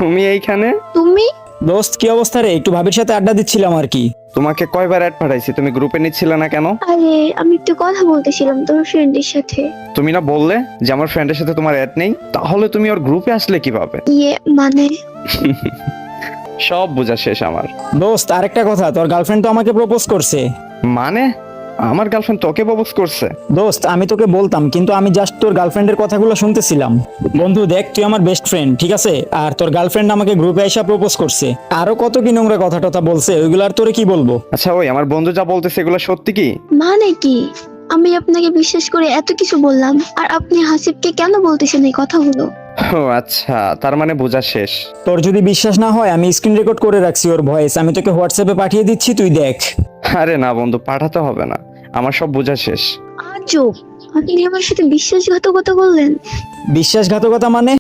তুমি এইখানে? তুমি? দোস্ত কি অবস্থা রে? একটু ভাবির সাথে আড্ডা দিচ্ছিলাম আর কি। তোমাকে কয়বার অ্যাড পাঠাইছি, তুমি গ্রুপে নিচ্ছিলে না কেন? আরে আমি একটু কথা বলতেছিলাম তোর ফ্রেন্ডের সাথে। তুমি না বললে যে আমার ফ্রেন্ডের সাথে তোমার অ্যাড নেই, তাহলে তুমি ওর গ্রুপে আসলে কিভাবে? মানে সব বোঝা শেষ আমার। দোস্ত আরেকটা কথা, তোর গার্লফ্রেন্ড তো আমাকে প্রপোজ করছে। মানে আমার গার্লফ্রেন্ড তোকে প্রপোজ করছে? দোস্ত আমি তোকে বলতাম, কিন্তু আমি জাস্ট তোর গার্লফ্রেন্ডের কথাগুলো শুনতেছিলাম। বন্ধু দেখ, তুই আমার বেস্ট ফ্রেন্ড, ঠিক আছে? আর তোর গার্লফ্রেন্ড আমাকে গ্রুপে এসে প্রপোজ করছে, আরো কত কি নোংরা কথা টথা বলছে, ওইগুলো আর তোরে কি বলবো। আচ্ছা ওই আমার বন্ধু যা বলতেছে এগুলো সত্যি কি? মানে কি? আমি আপনাকে বিশ্বাস করে এত কিছু বললাম, আর আপনি হাসিবকে কেন বলতেছেন এই কথাগুলো? ও আচ্ছা, তার মানে বোঝা শেষ। তোর যদি বিশ্বাস না হয়, আমি স্ক্রিন রেকর্ড করে রাখছি ওর ভয়েস, আমি তোকে হোয়াটসঅ্যাপে পাঠিয়ে দিচ্ছি, তুই দেখ। আরে না বন্ধু, পাঠাতে হবে না, আমার সব বোঝা শেষ। আজব, আপনি আমার সাথে বিশ্বাসঘাতকতা করলেন। বিশ্বাসঘাতকতা মানে?